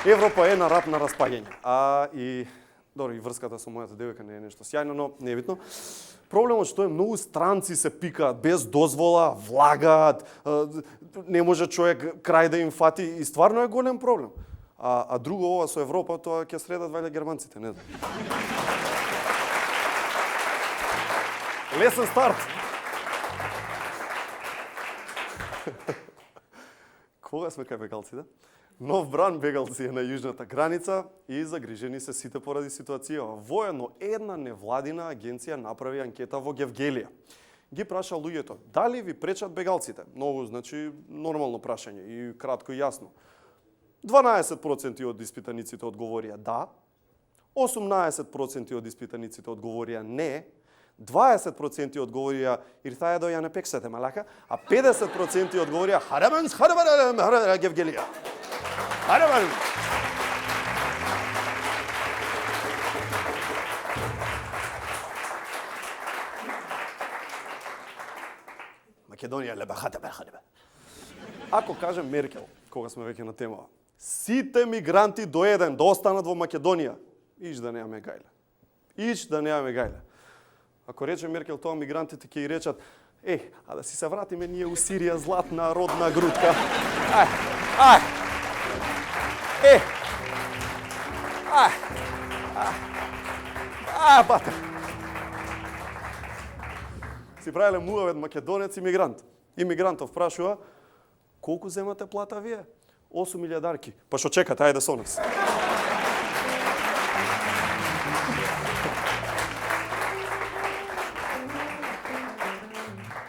Европа е на рап на распаѓање. И добро, и врската со мојата девојка не е нешто сјајно, но не е битно. Проблемот што е многу странци се пикаат без дозвола, влагаат, не може човек крај да им фати и стварно е голем проблем. А друго ова со Европа, тоа ќе средат вајде германците, не знам. Лесен старт. Кога сме кај бегалците? Нов бран бегалци е на јужната граница и загрижени се сите поради ситуацијава. Воено една невладина агенција направи анкета во Гевгелија. Ги праша луѓето, дали ви пречат бегалците? Многу, значи, нормално прашање и кратко и јасно. 12% од испитаниците одговорија да, 18% од испитаниците одговорија не, 20% одговорија иртаја до ја не пексете малака, а 50% одговорија хараманс хараман Гевгелија. Хараман. Македонија лебахата бахата. Ако кажем Меркел, кога сме веќе на темава, сите мигранти до еден да останат во Македонија, иш да немаме гајле. Иш да немаме гајле. Ако рече Меркел тоа, мигрантите ќе и речат, а да си се вратиме ние у Сирија, златна родна грудка. Бате. Си правиле муавет македонец и мигрант. И мигрантов прашува, колку земате плата вие? 8.000 Па што чекате, ајде со нас.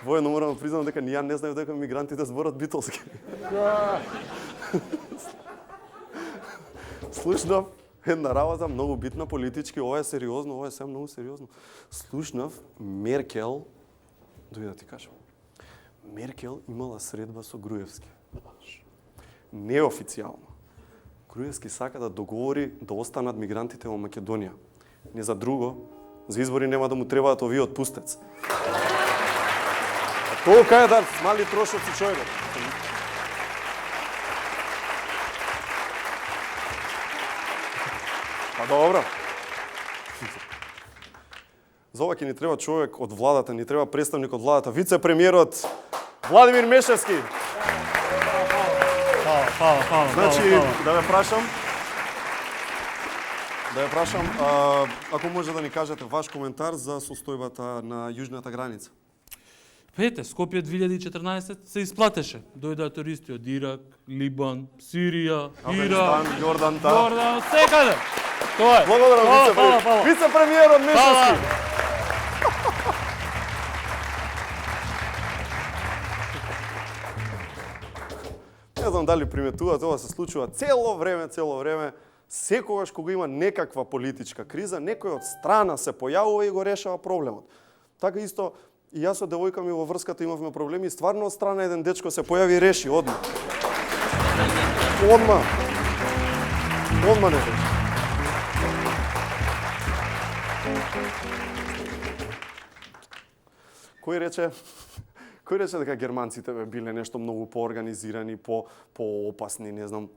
Воено морам да признам дека ни ја не знаев дека мигрантите зборат битолски. Слушнав една работа многу битна политички, ова е сериозно, ова е се многу сериозно. Слушнав Меркел, дојде да ти кажам. Меркел имала средба со Груевски. Неофицијално. Груевски сака да договори да останат мигрантите во Македонија. Не за друго, за избори нема да му требаат овие отпустец. Толка е да мали трошоци човекот. Па добро. За ова ќе ни треба човек од владата, ни треба представник од владата, вице-премиерот Владимир Мешевски. Значи, да ве прашам, ако може да ни кажете ваш коментар за состојбата на јужната граница. Пете, Скопје 2014 се исплатеше. Дојдаа туристи од Ирак, Либан, Сирија, Ирак, Јордан, секаде. Тоа е. Благодарам, вице-премиерот Мешевски. Не знам дали приметувате, ова се случува цело време, секогаш кога има некаква политичка криза, некој од страна се појавува и го решава проблемот. Така исто и јас со девојка ми во врската имавме проблеми и стварно од страна еден дечко се појави и реши одма. Одма не реши. Кој рече дека германците биле нешто многу поорганизирани, поопасни, не знам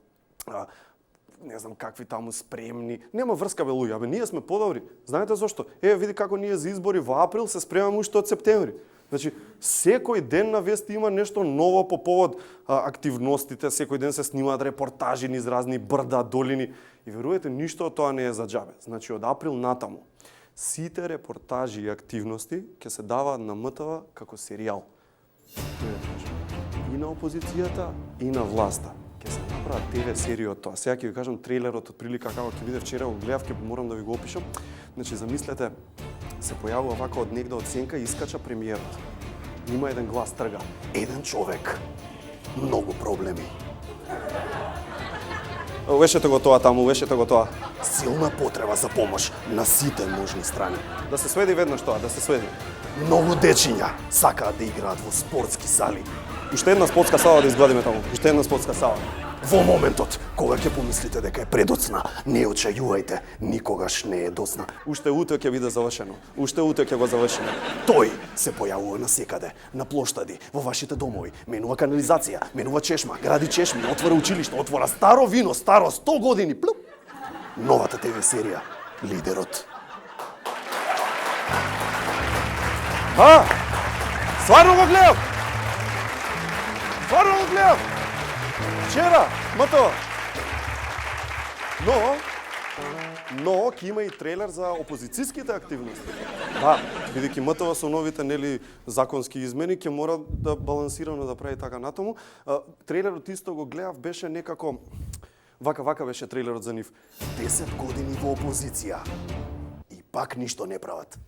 какви таму спремни. Нема врска бе луѓе, ние сме подобри. Знаете зошто? Види како ние за избори во април се спремаме уште од септември. Значи, секој ден на вести има нешто ново по повод активностите, секој ден се снимаат репортажи низ разни брда, долини. И верувате, ништо од тоа не е за џабе. Значи, од април натаму, сите репортажи и активности ќе се даваат на МТВ како серијал. И на опозицијата, и на власта. Ќе се направат ТВ серија од тоа. Сега ќе ви кажам трейлерот од прилика како ќе биде вчера го гледав, ќе морам да ви го опишам. Значи замислете, се појавува вака од негде од сенка и искача премиерот. Има еден глас трга. Еден човек. Многу проблеми. Увешете го тоа таму, увешете го тоа. Силна потреба за помош на сите можни страни. Да се сведи веднаш тоа, да се сведи. Многу дечиња сакаат да играат во спортски сали. Уште една спортска сала да изградиме таму. Уште една спортска сала. Во моментот, кога ќе помислите дека е предоцна, не отчајувајте, никогаш не е доцна. Уште утре ќе биде завршено. Уште утре ќе го завршиме. Тој се појавува насекаде, на плоштади, во вашите домови, менува канализација, менува чешма, гради чешми, отвора училиште, отвора старо вино, старо 100 години. Плюп. Новата ТВ серија Лидерот. Стварно го гледав! Стварно го гледав! Вчера, МТВ. Но ќе има и трейлер за опозицијските активности. Да, бидејќи МТВ со новите законски измени ќе мора да балансирано да прави така натаму. Трейлерот исто го гледав, беше некако вака беше трейлерот за нив. 10 години во опозиција и пак ништо не прават.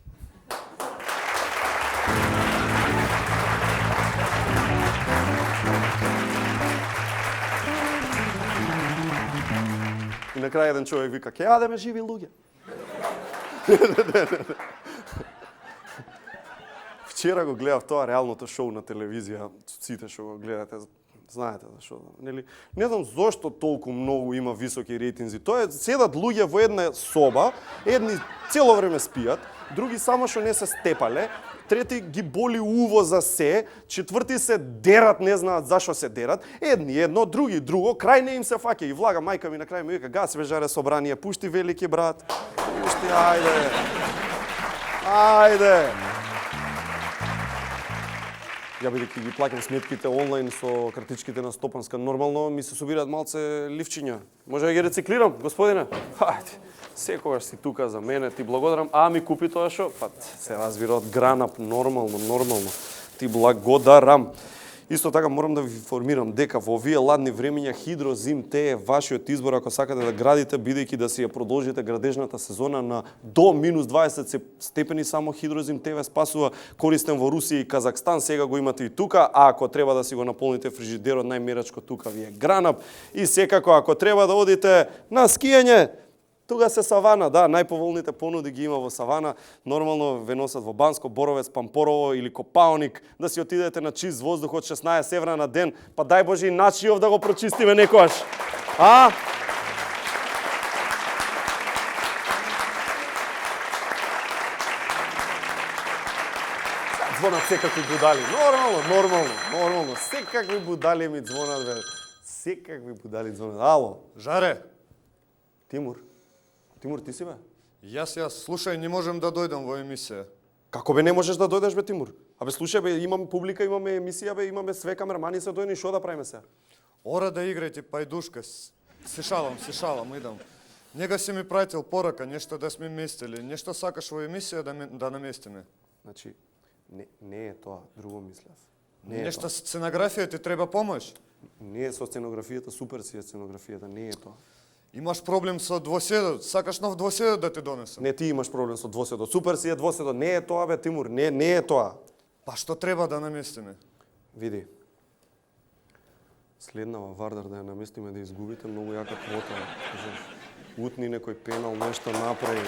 И на крај еден човек вика, ќе јадеме живи луѓе. Вчера го гледав тоа реалното шоу на телевизија, сите што го гледате, знаете зашо, нели? Не знам зошто толку многу има високи рейтинзи. Тоа е седат луѓе во една соба, едни цело време спијат, други само што не се степале, трети ги боли уво за се, четврти се дерат, не знаат зашо се дерат, едни едно, други друго, крај не им се фаќа. И влага мајка ми на крај ми вика, гаси бе жаре собрание, пушти велики брат, пушти, ајде. Ја бидејќи ги плаќам сметките онлайн со картичките на Стопанска, нормално ми се собираат малце ливчиња. Може да ги рециклирам, господине? Хајде. Секогаш си тука за мене, ти благодарам. Ми купи тоа шо? Па се разбира од Гранап, нормално. Ти благодарам. Исто така морам да ви информирам дека во овие ладни времиња Хидрозим Те е вашиот избор ако сакате да градите, бидејќи да си ја продолжите градежната сезона на до минус 20 степени, само Хидрозим Те ве спасува, користен во Русија и Казахстан, сега го имате и тука, а ако треба да си го наполните фрижидерот, најмерачко тука ви е Гранап, и секако ако треба да одите на скијање, тука се Савана, да, најповолните понуди ги има во Савана. Нормално ве носат во Банско, Боровец, Пампорово или Копаоник, да си отидете на чист воздух од 16 евра на ден. Па дај Боже и Начиов да го прочистиме некојаш. Звонат секакви будали. Нормално. Секакви будали ми звонат, бе. Секакви будали звонат. Ало. Жаре. Тимур, ти си бе? Јас, слушај, не можем да дојдам во емисија. Како бе не можеш да дојдеш бе, Тимур? Абе слушај бе, имаме публика, имаме емисија бе, имаме све камермани се дојни, шо да правиме се? Ора да играјте пајдушка. Се шалам, идам. Нега си ми пратил порака, нешто да сме местили, нешто сакаш во емисија да наместиме. Значи, не е тоа, друго мислев. Нешто сценографија ти треба помош? Не е со сценографијата, супер си е сценографијата, не е тоа. Имаш проблем со двоседот, сакаш нов двоседот да ти донесам? Не, ти имаш проблем со двоседот, супер си е двоседот, не е тоа бе, Тимур, не е тоа. Па што треба да наместиме? Види, следнава Вардар да ја наместиме да изгубите, многу јака квота. Утни некој пенал, нешто направи.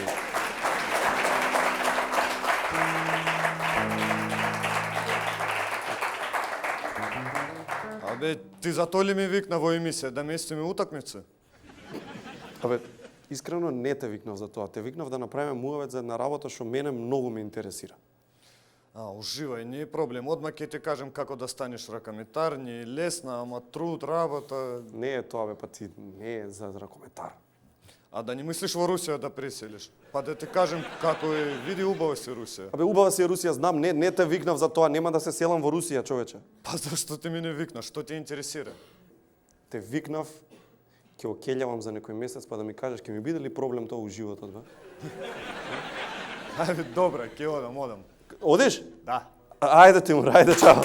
Абе, ти затоа ли ми викна во емисија да местиме утакмица? Абе, искрено не те викнав за тоа. Те викнав да направиме муавет за една работа што мене многу ме интересира. Уживај, не е проблем. Одма ќе ти кажем како да станеш ракометар, не е лесна, ама труд, работа. Не е тоа бе, па ти не е за ракометар. А да не мислиш во Русија да преселиш? Па да ти кажем како е, види убава си Русија. Абе, убава си Русија, знам, не те викнав за тоа, нема да се селам во Русија, човече. Па зашто ти ми не викнаш? Што ти интересира? Те викнав, ќе окелјавам за некој месец, па да ми кажеш, ќе ми биде ли проблем тоа у животот, бе? Ајде, добра, ќе одам. Одиш? Да. Ајде, Тимур, ајде, чао.